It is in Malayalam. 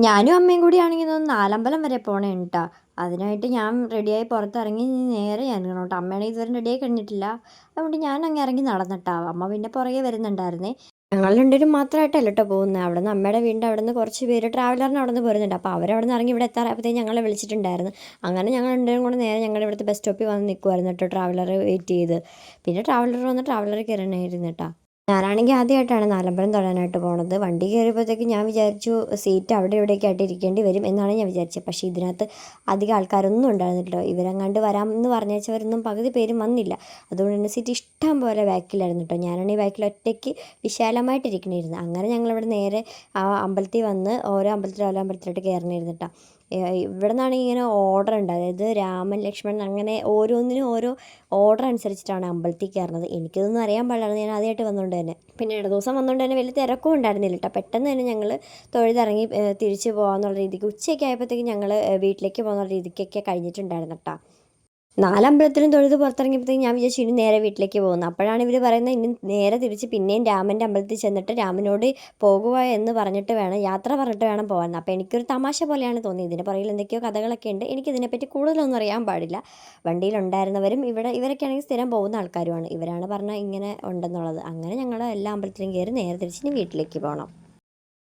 ഞാനും അമ്മയും കൂടിയാണെങ്കിൽ ഒന്ന് നാലമ്പലം വരെ പോണേ കേട്ടോ. അതിനായിട്ട് ഞാൻ റെഡിയായി പുറത്തിറങ്ങി നേരെ ഇറങ്ങണം കേട്ടോ. അമ്മയാണെങ്കിൽ ഇതുവരെ റെഡിയായി കഴിഞ്ഞിട്ടില്ല. അതുകൊണ്ട് ഞാൻ അങ്ങ് ഇറങ്ങി നടന്നിട്ടാ. അമ്മ പിന്നെ പുറകെ വരുന്നുണ്ടായിരുന്നേ. ഞങ്ങൾ രണ്ടുപേരും മാത്രമായിട്ടല്ല കേട്ടോ പോകുന്നത്. അവിടെ നിന്ന് അമ്മയുടെ വീടിൻ്റെ അവിടെ നിന്ന് കുറച്ച് പേര് ട്രാവലറിന് അവിടെ നിന്ന് പോരുന്നുണ്ട്. അപ്പോൾ അവരവിടെ നിന്ന് ഇറങ്ങി ഇവിടെ എത്താറായപ്പോഴത്തേക്കും ഞങ്ങളെ വിളിച്ചിട്ടുണ്ടായിരുന്നു. അങ്ങനെ ഞങ്ങൾ രണ്ടുപേരും കൂടെ നേരെ ഞങ്ങളുടെ ഇവിടുത്തെ ബസ് സ്റ്റോപ്പിൽ വന്ന് നിൽക്കുമായിരുന്നു കേട്ടോ, ട്രാവലർ വെയിറ്റ് ചെയ്ത്. പിന്നെ ട്രാവലർ വന്ന് ട്രാവലറിൽ കയറണമായിരുന്നു കേട്ടോ. ഞാനാണെങ്കിൽ ആദ്യമായിട്ടാണ് നാലമ്പലം തൊഴാനായിട്ട് പോണത്. വണ്ടി കയറിയപ്പോഴത്തേക്ക് ഞാൻ വിചാരിച്ചു സീറ്റ് അവിടെ ഇവിടെയൊക്കെ ആയിട്ട് ഇരിക്കേണ്ടി വരും എന്നാണ് ഞാൻ വിചാരിച്ചത്. പക്ഷേ ഇതിനകത്ത് അധികം ആൾക്കാരൊന്നും ഉണ്ടായിരുന്നില്ല. ഇവരെങ്ങാണ്ട് വരാമെന്ന് പറഞ്ഞേച്ചവരൊന്നും പകുതി പേരും വന്നില്ല. അതുകൊണ്ട് തന്നെ സീറ്റ് ഇഷ്ടം പോലെ ബാക്കിലായിരുന്നു കേട്ടോ. ഞാനാണെങ്കിൽ ബാക്കിൽ ഒറ്റയ്ക്ക് വിശാലമായിട്ടിരിക്കണമായിരുന്നു. അങ്ങനെ ഞങ്ങളിവിടെ നേരെ ആ അമ്പലത്തിൽ വന്ന് ഓരോ അമ്പലത്തിലോട്ട് കയറണമായിരുന്നു കേട്ടോ. ഇവിടെ നിന്നാണെങ്കിൽ ഇങ്ങനെ ഓർഡർ ഉണ്ട്. അതായത് രാമൻ ലക്ഷ്മണൻ അങ്ങനെ ഓരോന്നിനും ഓരോ ഓർഡർ അനുസരിച്ചിട്ടാണ് അമ്പലത്തിൽ കയറുന്നത്. എനിക്കിതൊന്നും അറിയാൻ പാടില്ലായിരുന്നു, ഞാൻ ആദ്യമായിട്ട് വന്നുകൊണ്ട് തന്നെ. പിന്നെ ഇട ദിവസം വന്നുകൊണ്ട് തന്നെ വലിയ തിരക്കും ഉണ്ടായിരുന്നില്ല കേട്ടോ. പെട്ടെന്ന് തന്നെ ഞങ്ങൾ തൊഴുതിറങ്ങി തിരിച്ച് പോകാമെന്നുള്ള രീതിക്ക് ഉച്ചയൊക്കെ ആയപ്പോഴത്തേക്കും ഞങ്ങൾ വീട്ടിലേക്ക് പോകുന്ന രീതിക്കൊക്കെ കഴിഞ്ഞിട്ടുണ്ടായിരുന്നു കേട്ടോ. നാലമ്പലത്തിലും തൊഴുത് പുറത്തിറങ്ങിയപ്പോഴത്തേക്കും ഞാൻ വിചാരിച്ചു ഇനി നേരെ വീട്ടിലേക്ക് പോകുന്നു. അപ്പോഴാണ് ഇവർ പറയുന്നത് ഇനി നേരെ തിരിച്ച് പിന്നെയും രാമൻ്റെ അമ്പലത്തിൽ ചെന്നിട്ട് രാമനോട് പോകുക എന്ന് പറഞ്ഞിട്ട് വേണം, യാത്ര പറഞ്ഞിട്ട് വേണം പോകാൻ. അപ്പോൾ എനിക്കൊരു തമാശ പോലെയാണ് തോന്നിയത്. ഇതിന് പുറകിൽ എന്തൊക്കെയോ കഥകളൊക്കെ ഉണ്ട്. എനിക്കിതിനെപ്പറ്റി കൂടുതലൊന്നും അറിയാൻ പാടില്ല. വണ്ടിയിലുണ്ടായിരുന്നവരും ഇവരൊക്കെയാണെങ്കിൽ സ്ഥിരം പോകുന്ന ആൾക്കാരുമാണ്. ഇവരാണ് പറഞ്ഞാൽ ഇങ്ങനെ ഉണ്ടെന്നുള്ളത്. അങ്ങനെ ഞങ്ങൾ എല്ലാ അമ്പലത്തിലും കയറി നേരെ തിരിച്ച് ഇനി വീട്ടിലേക്ക് പോകണം.